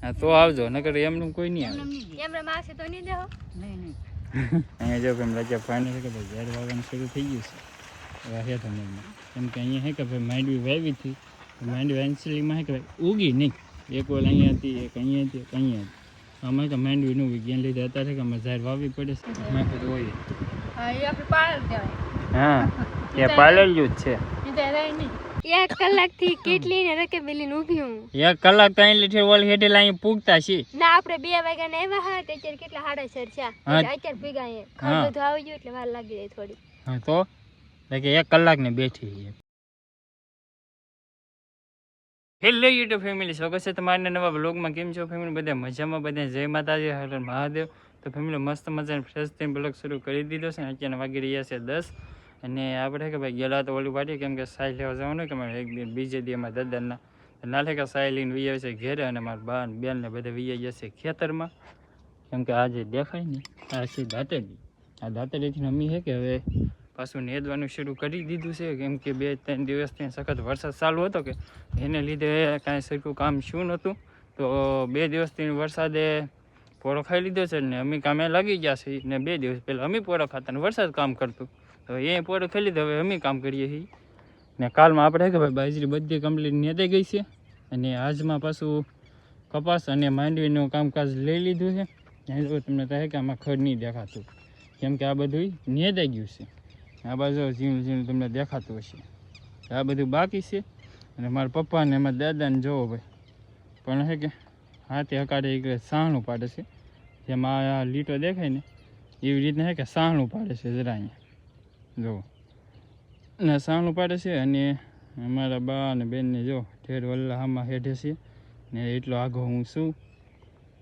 હા તો આવજો નકર એમનું કોઈ નહીં આવે અહીંયા જો એમ રજા ફાઈનલ છે કે ભાઈ ઝાડ વાવવાનું શરૂ થઈ ગયું છે વાહ્યા તમને કેમ કે અહીંયા હે કે ભાઈ માંડવી વાવી હતી માંડવી એન્સલીમાં હે કે ભાઈ ઉગી નહીં એક ઓલ અહીંયા હતી એક અહીંયા હતી એક અહીંયા હતી અમે કે માંડવી નું વિજ્ઞાન લીધે અત્યારે કે અમારે ઝાડ વાવવી પડે છે મેં કીધું હોય હા ત્યાં પાલેલું જ છે 1 કલાકથી કેટલી ને રકેબેલી ને ઊભી હું 1 કલાક તો અહીં લીધે ઓલ હેઠે અહીં પૂગતા છે ના આપણે 2 વાગ્યા ને આવ્યા હા અત્યારે કેટલા 4:30 છે અત્યારે ભેગા અહીંયા બધું આવી ગયું એટલે વાર લાગી જાય થોડી હા તો એટલે કે 1 કલાક ને બેઠી છે હેલો યુટ્યુબ ફેમિલી સ્વાગત છે તમારા નવા બ્લોગમાં કેમ છો ફેમિલી બધા મજામાં બધા જય માતાજી હર મહાદેવ તો ફેમિલી મસ્ત મજાને ફ્રેશ થઈને બ્લોગ શરૂ કરી દીધો છે અત્યારે વાગી રહ્યા છે 10 અને આપણે કે ભાઈ ગયેલા તો ઓલી પાટી કેમ કે સાઈ લેવા જવાનું કે મારે એક દિન બીજે દી અમારા દાદાના નાલે કે સાઈ લઈને વી છે ઘેરે અને મારા બા ને બેન ને બધા વી જશે ખેતરમાં કેમ કે આજે દેખાય ને આ છે દાંતેડી આ દાંતેડીથી અમી છે કે હવે પાછું નેદવાનું શરૂ કરી દીધું છે કેમ કે 2-3 દિવસથી સખત વરસાદ ચાલુ હતો કે એને લીધે કાંઈ સરખું કામ શું નહોતું તો 2 દિવસથી વરસાદે પોળો ખાઈ લીધો છે ને અમે કામે લાગી ગયા છે ને 2 દિવસ પહેલાં અમે પોળો ખાતા ને વરસાદ કામ કરતું તો એ પોળો ખાઈ લીધો હવે અમે કામ કરીએ છીએ ને કાલમાં આપણે કે ભાઈ બાજરી બધી કમ્પ્લીટ નેદાઈ ગઈ છે અને આજમાં પાછું કપાસ અને માંડવીનું કામકાજ લઈ લીધું છે ત્યાં તમને કહે કે આમાં ખડ નહીં દેખાતું કેમ કે આ બધું નેદાઈ ગયું છે આ બાજુ ઝીણું ઝીણું તમને દેખાતું હશે આ બધું બાકી છે અને મારા પપ્પા ને મારા દાદાને જોવો ભાઈ પણ હે કે હાથે હકાડે એક સાહણું પાડે છે જેમાં આ લીટો દેખાય ને એવી રીતના હે કે સાહણું પાડે છે જરા અહીંયા જુઓ ને સાહણું પાડે છે અને અમારા બા અને બેનને જો ઠેર વલ્લાહામાં હેઠે છે ને એટલો આગો હું છું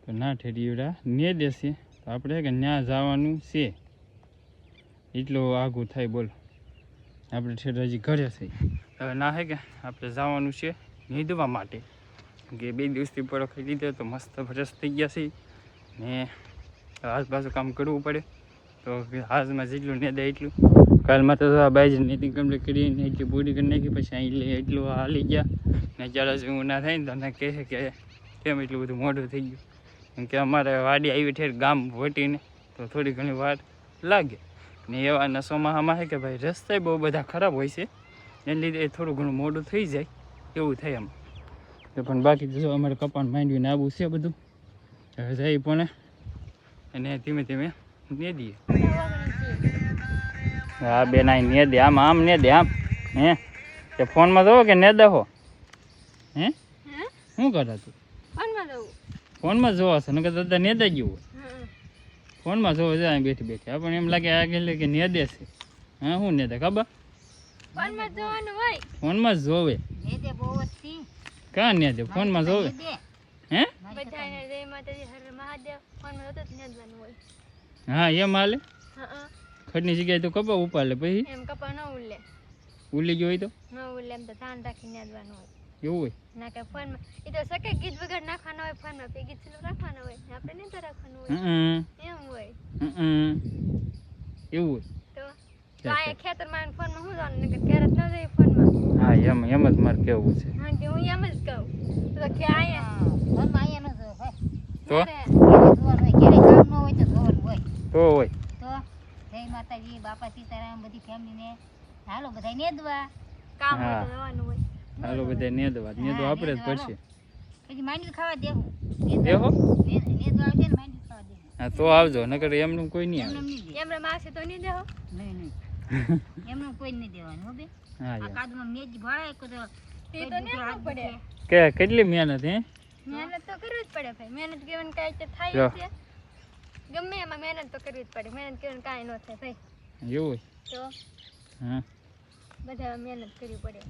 તો ના ઠેરી એવડા ને દેશે તો આપણે કે ત્યાં જવાનું છે એટલું આગું થાય બોલો આપણે ઠેર હજી ઘરે થઈ હવે ના હે કે આપણે જવાનું છે નીંદવા માટે કે 2 દિવસથી પડો ખાઈ લીધો તો મસ્ત ફ્રેશ થઈ ગયા છે ને આજુબાજુ કામ કરવું પડે તો આજમાં જેટલું નેદા એટલું કાલમાં તો આ બાજરી નીતિ કમ્પ્લીટ કરીને એટલી પૂરી કરી નાખી પછી અહીં એટલું હાલી ગયા ને જ્યારે જેવું ના થાય ને તો એને કહે કે કેમ એટલું બધું મોઢું થઈ ગયું કેમ કે અમારે વાડી આવી ઠેર ગામ વટીને તો થોડી ઘણી વાર લાગે ને એવા ચોમાસામાં છે કે ભાઈ રસ્તા બહુ બધા ખરાબ હોય છે એને લીધે થોડું ઘણું મોડું થઈ જાય એવું થાય એમ તો પણ બાકી જો અમારે કપાન માંડવીને આવું છે બધું હવે જાય પણ અને ધીમે ધીમે નેદીએ હા બેન આ ને દે આમ ને દે આમ હે તે ફોનમાં જોવો કે ને દહો હે શું કરે તું ફોનમાં જોવો છે નકર દાદા ને દઈ ગયું ફોનમાં જોવો જાય બેઠી બેઠી આપણને એમ લાગે આગળ કે ને દે છે હા શું ને દે ખબર ફોનમાં જ જોવે કાં ને દે ફોનમાં જોવે હે હા એમ હાલે ખડની જગ્યાએ તો કપા ઉપાડે પછી એમ કપા ન ઉલે ઉલી ગયો હોય તો ન ઉલે એમ તો ધાન રાખીને નેદવાનું હોય એવું હોય ના કે ફોનમાં એ તો સકે ગીત વગર નાખવાનો હોય ફોનમાં પે ગીત ચાલુ રાખવાનો હોય આપણે નહીં તો રાખવાનું હોય એમ હોય એવું હોય તો આ ખેતરમાં ફોનમાં હું જાણ ને ક્યારેક ન જાય ફોનમાં હા એમ જ મારે કેવું છે હા કે હું એમ જ કહું તો કે આયા ફોનમાં આયા ન જો હોય તો જોવાનું હોય ક્યારે કામ ન હોય તો જોવાનું હોય તો હોય જય માતાજી બાપા સીતારામ બધી ફેમિલીને હાલો બધા નેદવા કામ હોય તો જવાનું હોય હાલો બધા નેદવા આપણે જ પડશે પછી માંડવી ખાવા દેવું દેહો નેદવા આવશે ને માંડવી ખાવા દેવું હા તો આવજો નકર એમનું કોઈ નહીં આવે એમને માસે તો નહીં દેહો નહીં એમનું કોઈ નહીં દેવાનું હો બે હા આ કાદમાં મેજ ભાળે કો તો એ તો નહીં પડે કે કેટલી મહેનત હે મહેનત તો કરવી જ પડે ભાઈ મહેનત કેવન કાઈ તો થાય છે ગમે એમાં મહેનત તો કરવી જ પડે મહેનત કરીને કાંઈ ન થાય ભાઈ એવું તો હા બધા મહેનત કરવી પડે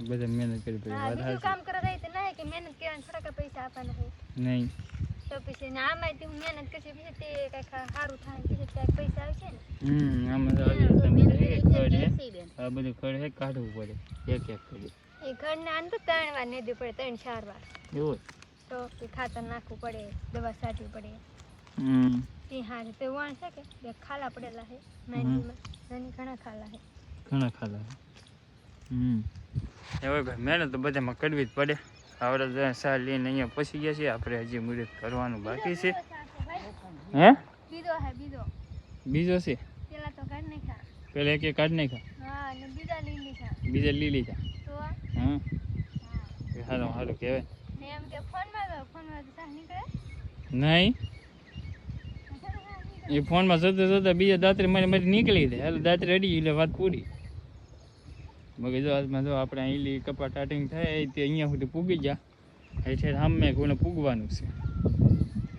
બધા મહેનત કરવી પડે વાત બીજું કામ કરવા જાય તો ના કે મહેનત કરવાના થોડાક પૈસા આપવાના હોય નહીં તો પછી ને આમાં તું મહેનત કરશે પછી તે કંઈક સારું થાય પછી કંઈક પૈસા આવશે ને આમાં તો આ બધું ખડ હે કાઢવું પડે એક કરી એ ઘરને આને તો 3 વાર નેદવું પડે 3-4 વાર એવું તો એ ખાતર નાખવું પડે દવા છાંટવી પડે તે હારે તે વણ છે કે બે ખાલા પડેલા છે માંડવીમાં નાની ઘણા ખાલા છે હવે ભાઈ મહેનત તો બધામાં કરવી જ પડે આપણે સાર લઈને અહીંયા પહોંચી ગયા છીએ. આપણે હજી મુહૂર્ત કરવાનું બાકી છે. હે બીજો હે બીજો બીજો છે પેલા તો કાઢ નાખ્યા. પેલા એક કાઢ નાખ્યા. હા અને બીજા લઈ લીધા. બીજા લઈ લીધા. તો હા સારું સારું કહેવાય. ને એમ કે ફોનમાં તો સાહ નીકળે નહીં એ ફોનમાં જોતા જોતા બીજા દાંતરી મારી મારી નીકળી દે. હાલ દાંતરી અડી એટલે વાત પૂરી. બાકી જો આજમાં જો આપણે અહીંલી કપા ટાટિંગ થાય તે અહીંયા સુધી પૂગી ગયા. એટલે સામે કોઈને પૂગવાનું છે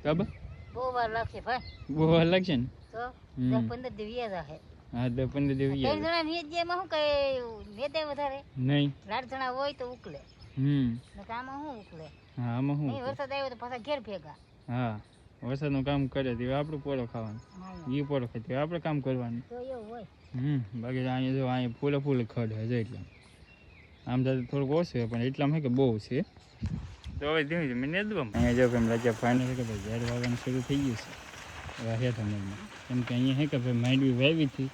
બરાબર. બહુ વાર લાગશે ભાઈ. બહુ વાર લાગશે ને તો હમ. 10-15 દિવસ જાહે. હા 10-15 દિવસ 3 જણા ની જેમાં શું કઈ વેદે વધારે નહીં 8 જણા હોય તો ઉકલે. હમ ને કામમાં શું ઉકલે? હા આમાં શું નહીં વરસાદ આવ્યો તો પાછા ઘેર ભેગા. હા વરસાદનું કામ કરે તે આપણું પોળો ખાવાનું. એ પોળો ખાય તે આપણે કામ કરવાનું. તો એવું હોય. બાકી અહીંયા જો અહીંયા ફૂલે ફૂલે ખડ હશે એટલે આમ તો થોડુંક ઓછું હોય પણ એટલામાં કે બહુ છે. તો હવે ધીમે ધીમે નેદવામાં અહીંયા જો કેમ રજા ફાઇનલ કે ભાઈ ઝાડ વાવવાનું શરૂ થઈ ગયું છે હેઠ અમલમાં. કેમ કે અહીંયા હે કે ભાઈ માંડવી વાવી હતી.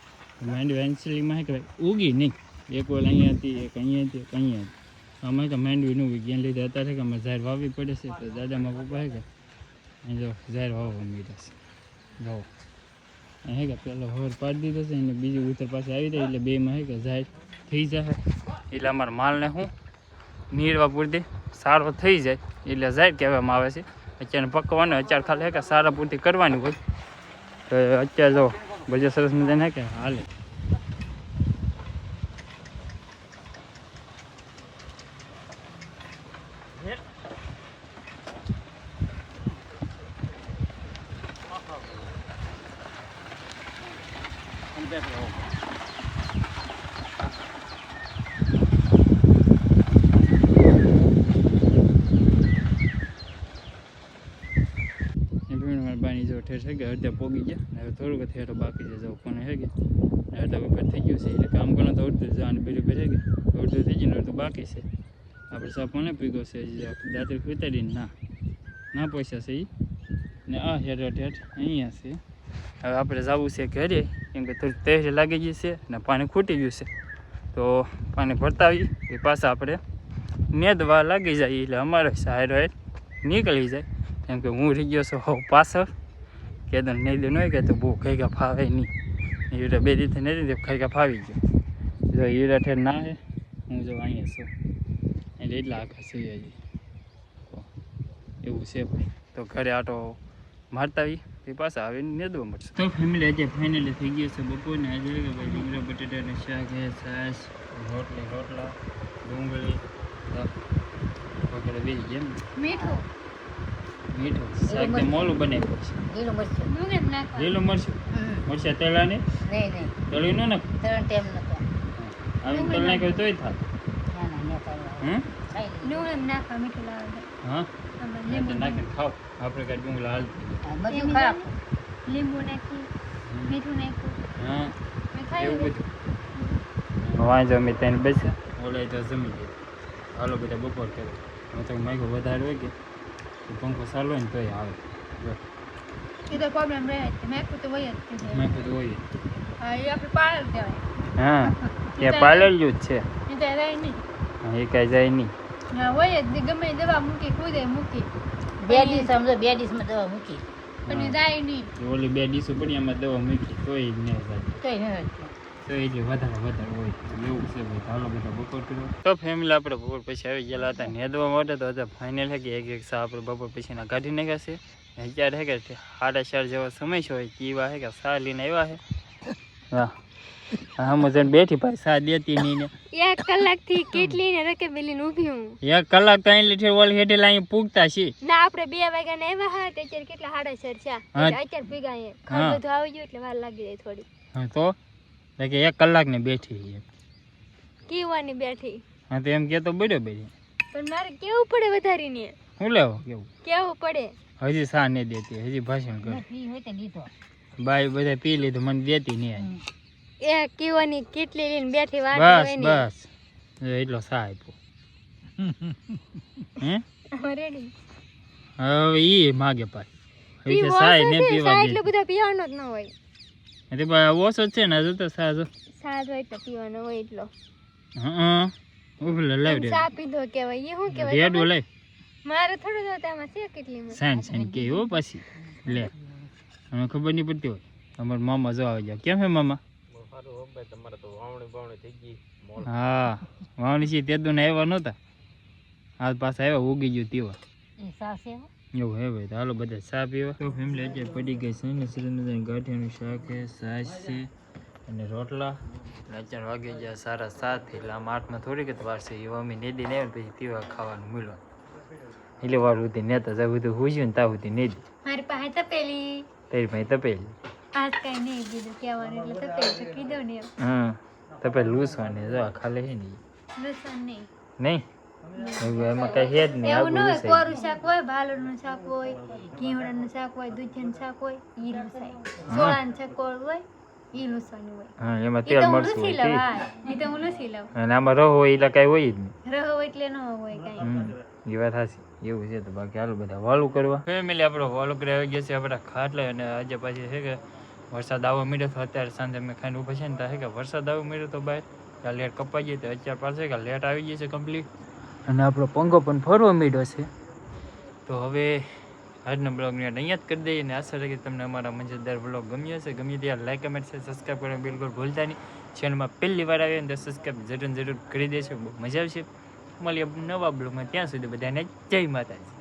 માંડવી એન્સલીમાં હે કે ભાઈ ઉગી નહીં. એક ઓલ અહીંયા હતી એક અહીંયા હતી એક અહીંયા હતી. આમાં કે માંડવી ન ઉગી ગયા લીધે અત્યારે કે અમારે ઝાડ વાવવી પડે છે. તો દાદામાં પપ્પા હે કે અહીં જો ઝાડ વાવવા મીઠા છે જો હે કે પેલો હોર પાડી દીધો છે અને બીજી ઉતર પાસે આવી જાય એટલે બેમાં હે કે ઝાડ થઈ જાય. એટલે અમારા માલને શું નીરવા પૂરતી સારો થઈ જાય એટલે ઝાડ કહેવામાં આવે છે. અત્યારે પકવાનું અત્યારે ખાલી હે કે સારા પૂરતી કરવાની હોય. તો અત્યારે જો બધે સરસ મજાને હે કે હાલે. બાની જો ઠેર છે કે અડધા પોગી ગયા. હવે થોડુંક થેરો બાકી છે. જો કોને હે કે અડધા વખત થઈ ગયું છે એટલે કામ કરો તો અડધું જવાનું બીજું હે કે અડધું થઈ ગયું ને અડધું બાકી છે. આપણે સાપ કોને પીગો છે દાંતરી ઉતારીને ના પૈસા છે એ ને આ હેઠ હેઠ અહીંયા છે. હવે આપણે જવું છે ઘરે કેમ કે થોડીક તહેરી લાગી ગઈ છે ને પાણી ખૂટી ગયું છે. તો પાણી ભરતા આવીએ એ પાછા આપણે નેદવા લાગી જાય એટલે અમારો સાયરો નીકળી જાય. કેમ કે હું રહી ગયો છું હવ પાછળ કે તો નહીં દે નહીં કે તો બહુ ખાઈકા ફાવે નહીં. હીરા બે રીતે નહીં દે ખાઈકા ફાવી ગયો. જો હીરા ઠેર ના હે હું જો અહીંયા છું એટલે એટલા આખા છે હજી તો એવું છે ભાઈ. તો ઘરે આટો મારતા આવી એ પાછા આવીને નેદવા મળશે. તો ફેમિલી આજે ફાઇનલી થઈ ગયું છે બપોરને. આજે કે ભાઈ રીંગણા બટેટાનું શાક હે છાશ રોટલા ડુંગળી વગેરે બીજી જેમ મીઠું શાક ને મોલું બનાવ્યું છે. લીલું મરચું. ડુંગળી નાખવા. લીલું મરચું મરચા તેલાને નહીં નહીં તળ્યું ન નાખ. ત્રણ ટાઈમ નતો. આવીને તળ નાખ્યો તોય થાય. ના ના ના હમ ખાઈ લીધું. ડુંગળી નાખવા મીઠું લાવે. હા આમાં તો લીંબુ નાખીને ખાઓ. આપણે કાંઈ ડુંગળા હાલ હા, બધું ખરાબ. લીંબુ નાખી મીઠું નાખ્યું હા મેં ખાઈ એવું લીધું. બધું વાંચો અમે ત્યાં બેસ્યા ઓલા તો જમી ગયા. હાલો બધા બપોર કરે. હવે તો માઇકો વધારે હોય કે પંખો ચાલુ હોય ને તોય આવે. એ તો પ્રોબ્લેમ રહે છે મેકું તો હોય જ છે. માઇકો તો હોય. હા એ આપણે પાડેલ કહેવાય. હા ત્યાં પાલેલું જ છે. એ તો રહે નહીં. એ કાંઈ જાય નહીં. હા હોય જ ગમે એ દવા મૂકી કૂદે મૂકી 2 દિવસ સમજો 2 દિવસમાં દવા મૂકી પણ એ જાય નહીં. ઓલી 2 ડીશો પડી એમાં દવા મૂકી તોય ન જાય. કઈ નહીં. તો એટલે વધારે હોય એવું છે ભાઈ. ચાલો બધા બપોર કર્યો. તો ફેમિલી આપણે બપોર પછી આવી ગયેલા હતા નેદવા માટે. તો અત્યારે ફાઇનલ છે કે એક સા આપણે બપોર પછીના કાઢી નાખ્યા છે. અત્યારે છે કે 4:30 જેવો સમય છે હોય કીવા છે કે સા લઈને આવ્યા છે. હા હા મજન બેઠી ભાઈ સા દેતી નહીં ને 1 કલાકથી કેટલી ને રકે બેલીને ઊભી હું. 1 કલાક તો અહીં લીધી ઓલી હેઠેલા અહીં પૂગતા છે. ના આપણે 2 વાગ્યા ને આવ્યા હા અત્યારે કેટલા 4:30 છે. અત્યારે ભેગા બધું આવી ગયું એટલે વાર લાગી જાય થોડી. હા તો કે 1 કલાક ને બેઠી કીવાની બેઠી. હા તો એમ કેતો બડ્યો બેઠી પણ મારે કેવું પડે વધારીને. શું લેવો કેવું પડે. હજી સા નહીં દેતી હજી ભાષણ કરે. ફી હોય તો લીધો. બાઈ બધા પી લીધું મને દેતી નહીં. એ કીવાની કેટલી લઈને બેઠી વાત બસ હોય ને. બસ એટલો સા આપ્યો. હે રેડી હવે ઈ માગે પાય હવે સાય ને પીવા એટલું બધું પીવાનો જ ન હોય. એટલે ભાઈ ઓછો જ છે ને હજુ તો સા જો સાદ હોય તો પીવાનો હોય એટલો. હા ઉભલે લાવ દે ચા પીધો કહેવાય એ શું કહેવાય રેડો લઈ મારે થોડું જોતા આમાં છે કેટલી મસ્ત. સાઈન કે હો પાછી લે અમે ખબર નહીં પડતી હોય અમારા મામા જો આવી જાવ કેમ હે મામા હા વાવણી છે તે દોને આવ્યા નહોતા હાલ પાછા આવ્યા ઉગી ગયું તેવા એ સાસે હો. એવું હે ભાઈ તો હાલો બધા ચા પીવા તો ફેમિલી અત્યારે પડી ગઈ છે ને શ્રીનગર ગાંઠિયાનું શાક છે છાશ છે અને રોટલા અને અત્યારે વાગી ગયા 7:30 એટલે આમ 8માં થોડીક જ વાર છે એ મમ્મી નેદી ને પછી તેવા ખાવાનું મળ્યું એટલે વાર સુધી નેતા જ્યાં સુધી હુજ્યું ને ત્યાં સુધી નેદી મારી પાસે તપેલી તારી ભાઈ તપેલી આજ કઈ નહીં કીધું કહેવાનું એટલે તપેલી તો કીધું ને એમ. હા તપેલી લૂસવાની જો આ ખાલે હે ને લસણ નહીં નહીં એવું એમાં કઈ છે જ નહીં એવું ન આગળ હોય લૂસાય કોરું શાક હોય ભાલોનું શાક હોય ઘીવડાનું શાક હોય દૂધિયાનું શાક હોય ઈ લૂસાય સોળાનું શાક હોય ઈ લૂસવાનું હોય હા એમાં ઈ તેલ તો હું મરચું લૂસી હોય લઉં તે. હા ઈ તો હું લૂસી લઉં અને આમાં રહો હોય એટલે કઈ હોય જ નહીં રહો એટલે ન હોય કાંઈ એ વાત સાચી એવું છે તો બાકી હાલો બધા વાલું કરવા ફેમિલી આપણો વાલું કરી આવી ગયા છે આપણા ખાટલે અને આજે પાછી છે કે વરસાદ આવવા માંડ્યો તો અત્યારે સાંજે મેં ખાઈને ઊભા છે ને ત્યાં છે કે વરસાદ આવવા માંડ્યો તો બહાર ત્યાં લેટ કપાઈ ગઈ તો અત્યારે પાછળ કે લેટ આવી ગઈ છે કમ્પ્લીટ અને આપણો પંગો પણ ફરવા માંડ્યો છે તો હવે આજનો બ્લોગને અહીંયા જ કરી દઈએ અને આશા રાખી તમને અમારા મજેદાર બ્લોગ ગમ્યો હશે ગમ્યો ત્યારે લાઈક કમેન્ટ છે સબસ્ક્રાઈબ કરવાનું બિલકુલ ભૂલતા નહીં ચેનલમાં પહેલી વાર આવ્યો ને તો સબસ્ક્રાઈબ જરૂર કરી દેશો બહુ મજા આવશે મળીએ નવા બ્લોગમાં ત્યાં સુધી બધાને જય માતાજી.